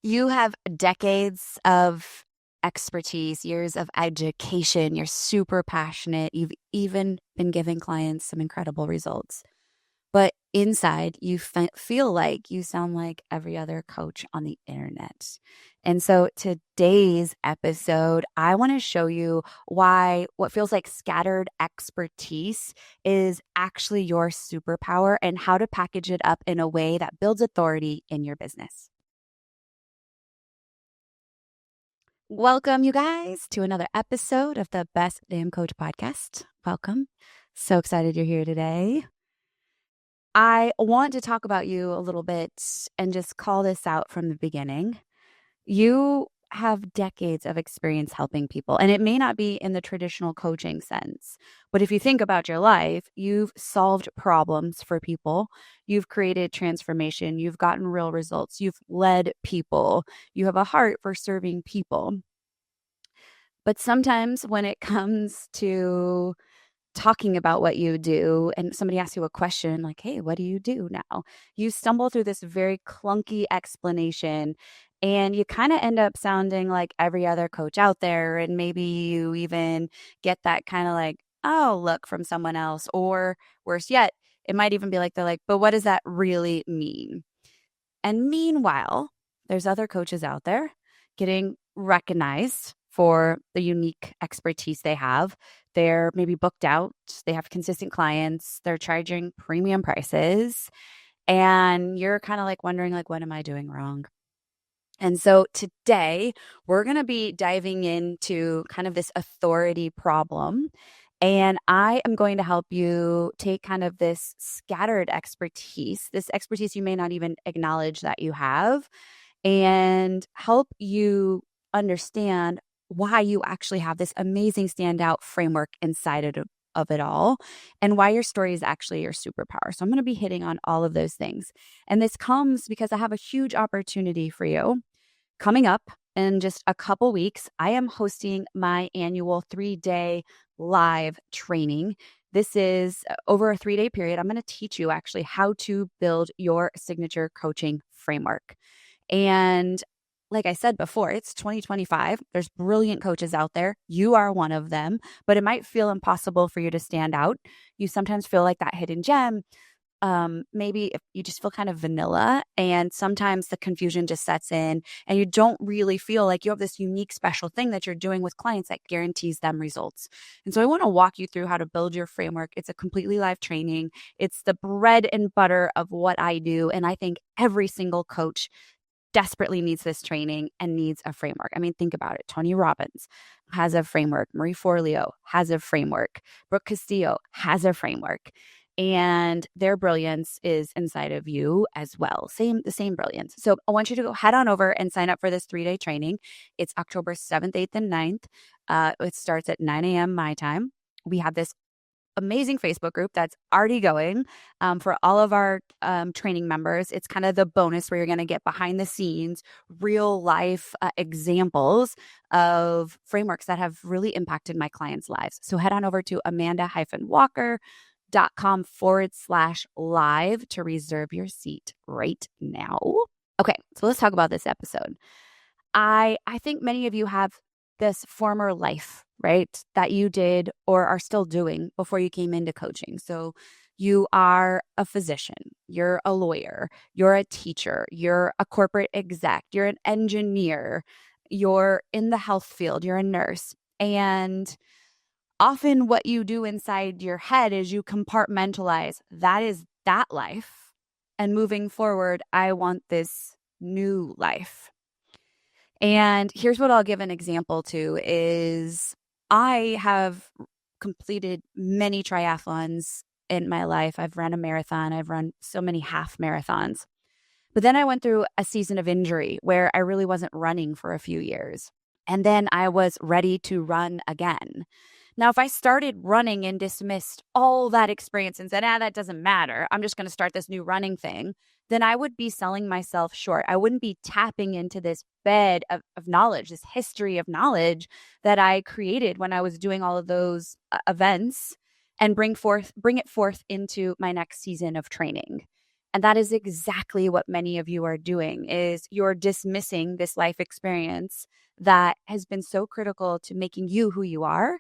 You have decades of expertise, years of education. You're super passionate. You've even been giving clients some incredible results. But inside, you feel like you sound like every other coach on the internet. And so today's episode, I want to show you why what feels like scattered expertise is actually your superpower and how to package it up in a way that builds authority in your business. Welcome, you guys, to another episode of the Best Damn Coach podcast. Welcome. So excited you're here today. I want to talk about you a little bit and just call this out from the beginning. You have decades of experience helping people, and it may not be in the traditional coaching sense, but if you think about your life, you've solved problems for people, you've created transformation, you've gotten real results, you've led people, you have a heart for serving people. But sometimes when it comes to talking about what you do and somebody asks you a question like, hey, what do you do now? You stumble through this very clunky explanation and you kind of end up sounding like every other coach out there. And maybe you even get that kind of like, oh, look from someone else. Or worse yet, it might even be like, they're like, but what does that really mean? And meanwhile, there's other coaches out there getting recognized for the unique expertise they have. They're maybe booked out, they have consistent clients, they're charging premium prices, and you're kind of like wondering like, what am I doing wrong? And so today we're going to be diving into kind of this authority problem. And I am going to help you take kind of this scattered expertise, this expertise you may not even acknowledge that you have, and help you understand why you actually have this amazing standout framework inside of it all and why your story is actually your superpower. So I'm going to be hitting on all of those things. And this comes because I have a huge opportunity for you. Coming up in just a couple weeks, I am hosting my annual 3-day live training. This is over a 3-day period. I'm going to teach you actually how to build your signature coaching framework. And like I said before, it's 2025. There's brilliant coaches out there. You are one of them, but it might feel impossible for you to stand out. You sometimes feel like that hidden gem. Maybe if you just feel kind of vanilla, and sometimes the confusion just sets in and you don't really feel like you have this unique special thing that you're doing with clients that guarantees them results. And so I want to walk you through how to build your framework. It's a completely live training. It's the bread and butter of what I do. And I think every single coach desperately needs this training and needs a framework. I mean, think about it. Tony Robbins has a framework. Marie Forleo has a framework. Brooke Castillo has a framework. And their brilliance is inside of you as well. The same brilliance. So I want you to go head on over and sign up for this 3-day training. It's October 7th, 8th, and 9th. It starts at 9 a.m. my time. We have this amazing Facebook group that's already going for all of our training members. It's kind of the bonus where you're going to get behind the scenes, real life examples of frameworks that have really impacted my clients' lives. So head on over to amanda-walker.com/live to reserve your seat right now. Okay, so let's talk about this episode. I think many of you have this former life, right, that you did or are still doing before you came into coaching. So you are a physician, you're a lawyer, you're a teacher, you're a corporate exec, you're an engineer, you're in the health field, you're a nurse. And often what you do inside your head is you compartmentalize that is that life. And moving forward, I want this new life. And here's what I'll give an example to is I have completed many triathlons in my life. I've run a marathon. I've run so many half marathons. But then I went through a season of injury where I really wasn't running for a few years. And then I was ready to run again. Now, if I started running and dismissed all that experience and said, that doesn't matter, I'm just going to start this new running thing, then I would be selling myself short. I wouldn't be tapping into this bed of knowledge, this history of knowledge that I created when I was doing all of those events and bring it forth into my next season of training. And that is exactly what many of you are doing, is you're dismissing this life experience that has been so critical to making you who you are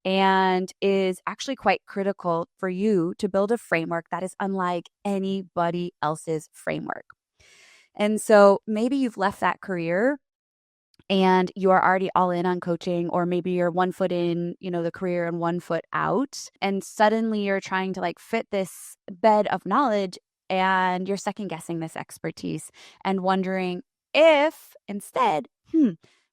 and is actually quite critical for you to build a framework that is unlike anybody else's framework. And so maybe you've left that career and you are already all in on coaching, or maybe you're one foot in, the career and one foot out. And suddenly you're trying to like fit this bed of knowledge and you're second guessing this expertise and wondering if instead,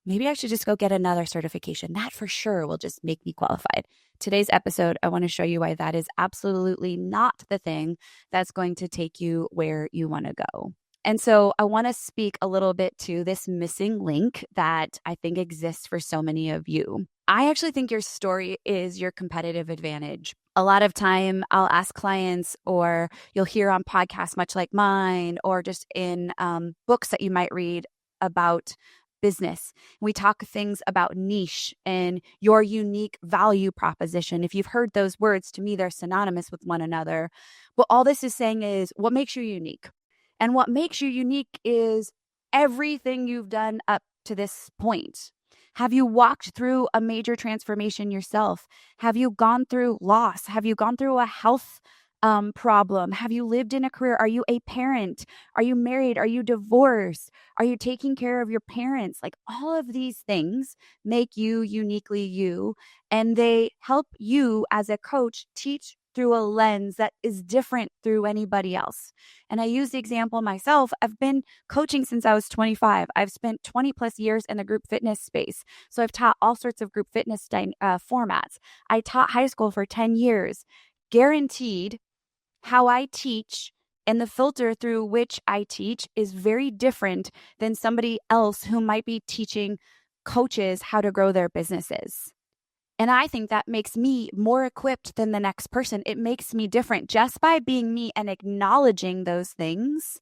maybe I should just go get another certification. That for sure will just make me qualified. Today's episode, I want to show you why that is absolutely not the thing that's going to take you where you want to go. And so I want to speak a little bit to this missing link that I think exists for so many of you. I actually think your story is your competitive advantage. A lot of time I'll ask clients, or you'll hear on podcasts much like mine, or just in books that you might read about business. We talk things about niche and your unique value proposition. If you've heard those words, to me, they're synonymous with one another. But all this is saying is what makes you unique. And what makes you unique is everything you've done up to this point. Have you walked through a major transformation yourself? Have you gone through loss? Have you gone through a health problem? Have you lived in a career? Are you a parent? Are you married? Are you divorced? Are you taking care of your parents? Like all of these things make you uniquely you, and they help you as a coach teach through a lens that is different through anybody else. And I use the example myself. I've been coaching since I was 25. I've spent 20 plus years in the group fitness space. So I've taught all sorts of group fitness formats. I taught high school for 10 years. Guaranteed, how I teach and the filter through which I teach is very different than somebody else who might be teaching coaches how to grow their businesses. And I think that makes me more equipped than the next person. It makes me different just by being me, and acknowledging those things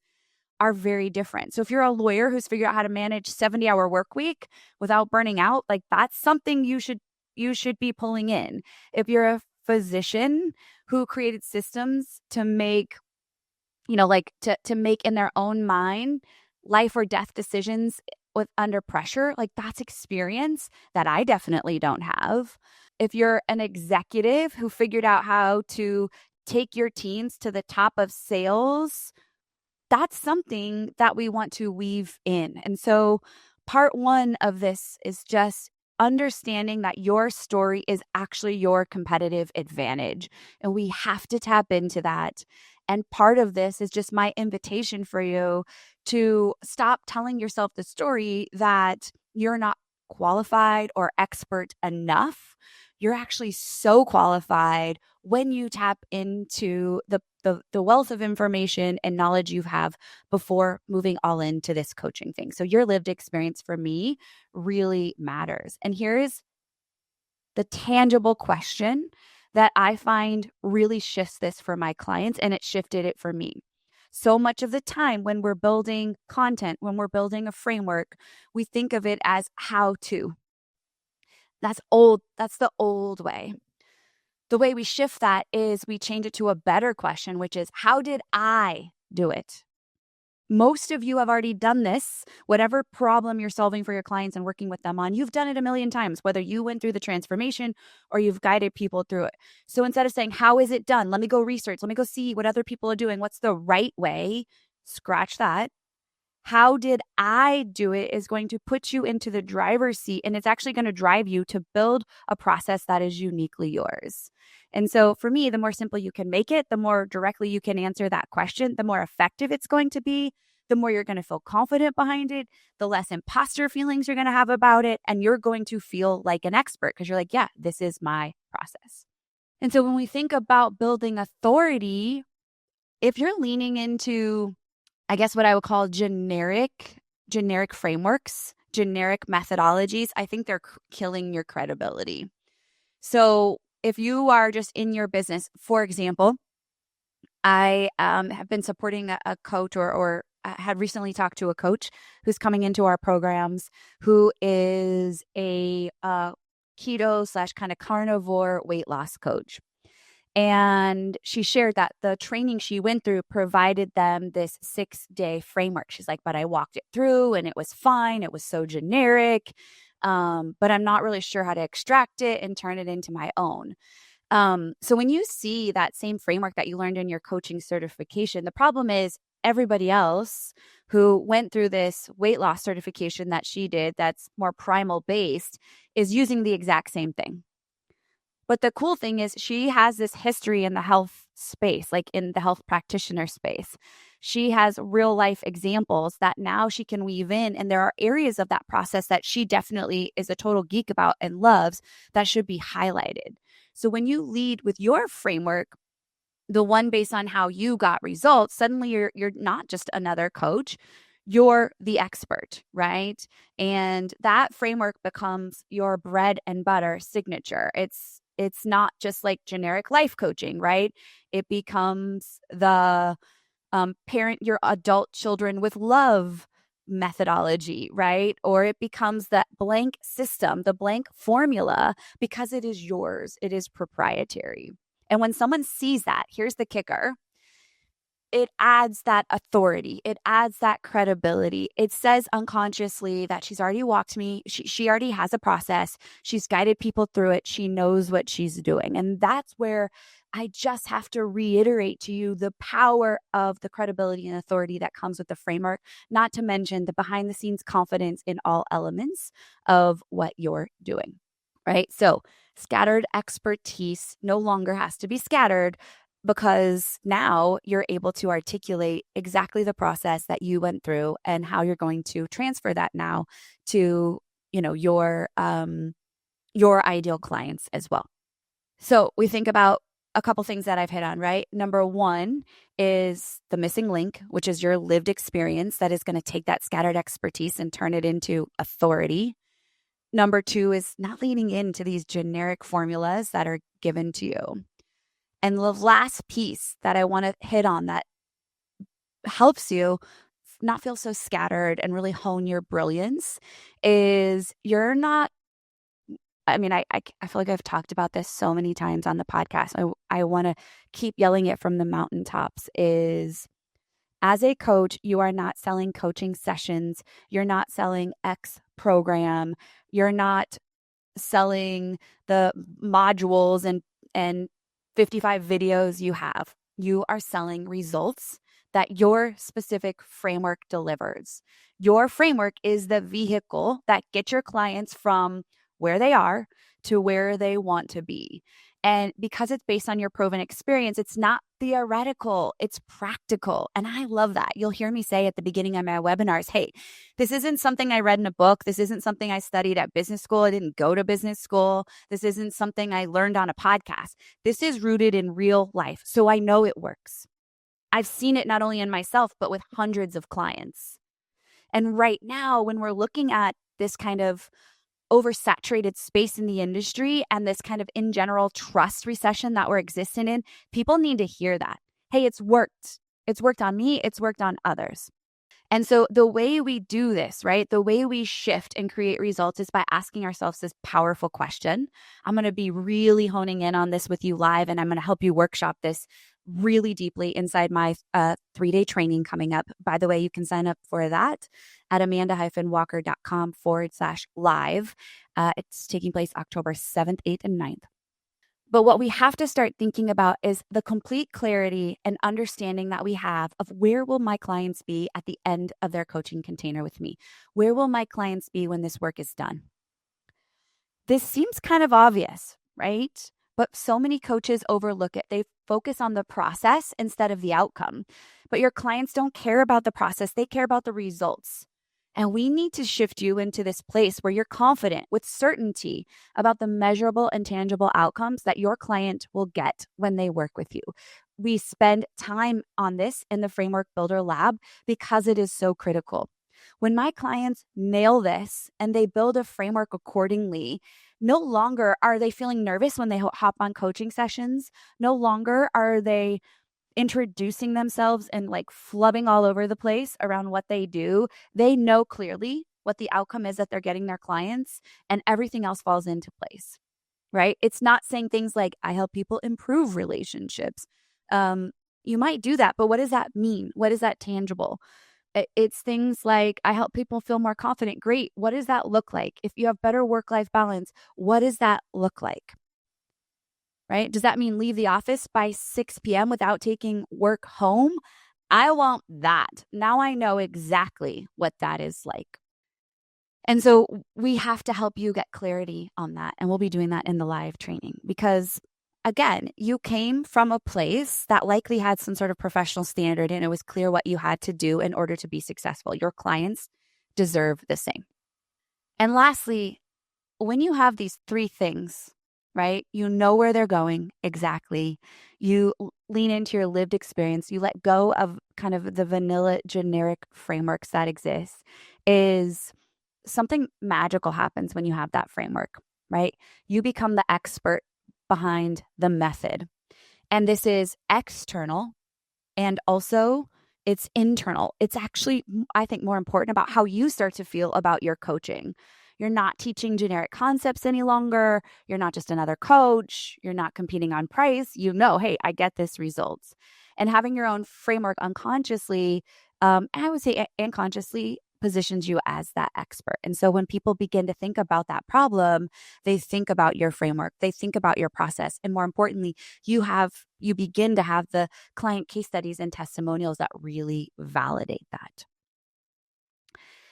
are very different. So if you're a lawyer who's figured out how to manage 70-hour work week without burning out, like that's something you should be pulling in. If you're a physician who created systems to make, to make in their own mind life or death decisions with under pressure, like that's experience that I definitely don't have. If you're an executive who figured out how to take your teams to the top of sales, that's something that we want to weave in. And so part one of this is just understanding that your story is actually your competitive advantage. And we have to tap into that. And part of this is just my invitation for you to stop telling yourself the story that you're not qualified or expert enough. You're actually so qualified when you tap into the wealth of information and knowledge you have before moving all into this coaching thing. So your lived experience for me really matters. And here is the tangible question that I find really shifts this for my clients, and it shifted it for me. So much of the time when we're building content, when we're building a framework, we think of it as how to. That's old. That's the old way. The way we shift that is we change it to a better question, which is, how did I do it? Most of you have already done this. Whatever problem you're solving for your clients and working with them on, you've done it a million times, whether you went through the transformation or you've guided people through it. So instead of saying, how is it done? Let me go research. Let me go see what other people are doing. What's the right way? Scratch that. How did I do it is going to put you into the driver's seat, and it's actually going to drive you to build a process that is uniquely yours. And so for me, the more simple you can make it, the more directly you can answer that question, the more effective it's going to be, the more you're going to feel confident behind it, the less imposter feelings you're going to have about it, and you're going to feel like an expert because you're like, yeah, this is my process. And so when we think about building authority, if you're leaning into, I guess what I would call generic frameworks, generic methodologies, I think they're killing your credibility. So if you are just in your business, for example, I have been supporting a coach or had recently talked to a coach who's coming into our programs who is a keto / kind of carnivore weight loss coach. And she shared that the training she went through provided them this 6-day framework. She's like, but I walked it through and it was fine. It was so generic. But I'm not really sure how to extract it and turn it into my own. So when you see that same framework that you learned in your coaching certification, the problem is everybody else who went through this weight loss certification that she did, that's more primal based, is using the exact same thing. But the cool thing is she has this history in the health space, like in the health practitioner space. She has real life examples that now she can weave in. And there are areas of that process that she definitely is a total geek about and loves that should be highlighted. So when you lead with your framework, the one based on how you got results, suddenly you're not just another coach, you're the expert, right? And that framework becomes your bread and butter signature. It's not just like generic life coaching, right? It becomes the parent your adult children with love methodology, right? Or it becomes that blank system, the blank formula, because it is yours, it is proprietary. And when someone sees that, here's the kicker: it adds that authority. It adds that credibility. It says unconsciously that she's already walked me. She already has a process. She's guided people through it. She knows what she's doing. And that's where I just have to reiterate to you the power of the credibility and authority that comes with the framework, not to mention the behind the scenes confidence in all elements of what you're doing, right? So scattered expertise no longer has to be scattered, because now you're able to articulate exactly the process that you went through and how you're going to transfer that now to, your ideal clients as well. So we think about a couple things that I've hit on, right? Number one is the missing link, which is your lived experience that is going to take that scattered expertise and turn it into authority. Number two is not leaning into these generic formulas that are given to you. And the last piece that I want to hit on that helps you not feel so scattered and really hone your brilliance is you're not, I mean, I feel like I've talked about this so many times on the podcast. I want to keep yelling it from the mountaintops is, as a coach, you are not selling coaching sessions. You're not selling X program. You're not selling the modules and 55 videos you have. You are selling results that your specific framework delivers. Your framework is the vehicle that gets your clients from where they are to where they want to be. And because it's based on your proven experience, it's not theoretical, it's practical. And I love that. You'll hear me say at the beginning of my webinars, hey, this isn't something I read in a book. This isn't something I studied at business school. I didn't go to business school. This isn't something I learned on a podcast. This is rooted in real life. So I know it works. I've seen it not only in myself, but with hundreds of clients. And right now, when we're looking at this kind of oversaturated space in the industry and this kind of in general trust recession that we're existing in, people need to hear that. Hey, it's worked. It's worked on me. It's worked on others. And so the way we do this, right, the way we shift and create results is by asking ourselves this powerful question. I'm going to be really honing in on this with you live, and I'm going to help you workshop this really deeply inside my 3-day training coming up. By the way, you can sign up for that at amanda-walker.com/live. It's taking place October 7th, 8th, and 9th. But what we have to start thinking about is the complete clarity and understanding that we have of where will my clients be at the end of their coaching container with me? Where will my clients be when this work is done? This seems kind of obvious, right? But so many coaches overlook it. They focus on the process instead of the outcome. But your clients don't care about the process. They care about the results. And we need to shift you into this place where you're confident with certainty about the measurable and tangible outcomes that your client will get when they work with you. We spend time on this in the Framework Builder Lab because it is so critical. When my clients nail this and they build a framework accordingly, no longer are they feeling nervous when they hop on coaching sessions. No longer are they introducing themselves and like flubbing all over the place around what they do. They know clearly what the outcome is that they're getting their clients, and everything else falls into place. right? It's not saying things like, I help people improve relationships. You might do that, but what does that mean? What is that tangible? It's things like, I help people feel more confident. Great. What does that look like? If you have better work-life balance, what does that look like? Right? Does that mean leave the office by 6 p.m. without taking work home? I want that. Now I know exactly what that is like. And so we have to help you get clarity on that. And we'll be doing that in the live training because, again, you came from a place that likely had some sort of professional standard and it was clear what you had to do in order to be successful. Your clients deserve the same. And lastly, when you have these three things, right, you know where they're going exactly. You lean into your lived experience. You let go of kind of the vanilla generic frameworks that exist. Is something magical happens when you have that framework, right? You become the expert behind the method. And this is external and also it's internal. It's actually, I think, more important about how you start to feel about your coaching. You're not teaching generic concepts any longer. You're not just another coach. You're not competing on price. You know, hey, I get this results. And having your own framework unconsciously, and I would say unconsciously, positions you as that expert. And so when people begin to think about that problem, they think about your framework, they think about your process. And more importantly, you begin to have the client case studies and testimonials that really validate that.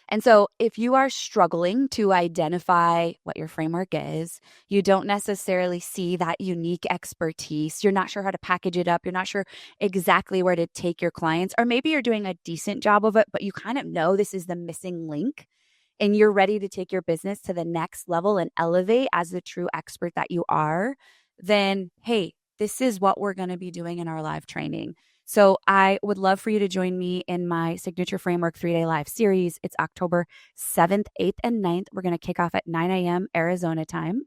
And so if you are struggling to identify what your framework is, you don't necessarily see that unique expertise, you're not sure how to package it up, you're not sure exactly where to take your clients, or maybe you're doing a decent job of it, but you kind of know this is the missing link and you're ready to take your business to the next level and elevate as the true expert that you are, then hey, this is what we're going to be doing in our live training. So I would love for you to join me in my Signature Framework 3-day live series. It's October 7th, 8th, and 9th. We're going to kick off at 9 a.m. Arizona time.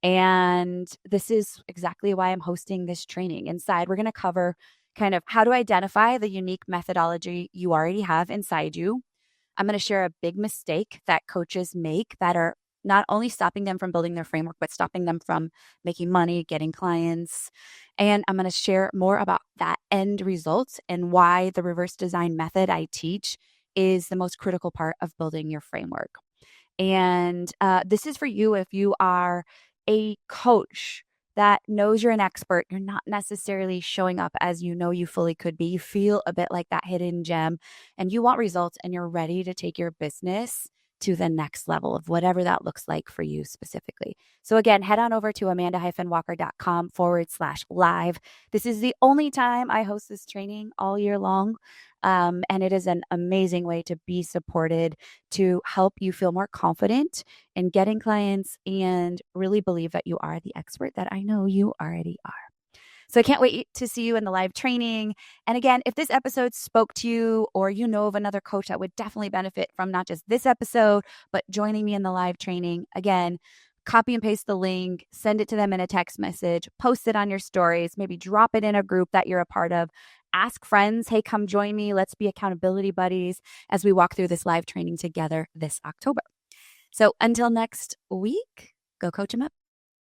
And this is exactly why I'm hosting this training. Inside, we're going to cover kind of how to identify the unique methodology you already have inside you. I'm going to share a big mistake that coaches make that are not only stopping them from building their framework, but stopping them from making money, getting clients. And I'm going to share more about that end result and why the reverse design method I teach is the most critical part of building your framework. And this is for you if you are a coach that knows you're an expert. You're not necessarily showing up as you know you fully could be. You feel a bit like that hidden gem and you want results and you're ready to take your business to the next level of whatever that looks like for you specifically. So again, head on over to amanda-walker.com/live. This is the only time I host this training all year long. And it is an amazing way to be supported, to help you feel more confident in getting clients and really believe that you are the expert that I know you already are. So I can't wait to see you in the live training. And again, if this episode spoke to you or you know of another coach that would definitely benefit from not just this episode, but joining me in the live training, again, copy and paste the link, send it to them in a text message, post it on your stories, maybe drop it in a group that you're a part of. Ask friends, hey, come join me. Let's be accountability buddies as we walk through this live training together this October. So until next week, go coach them up.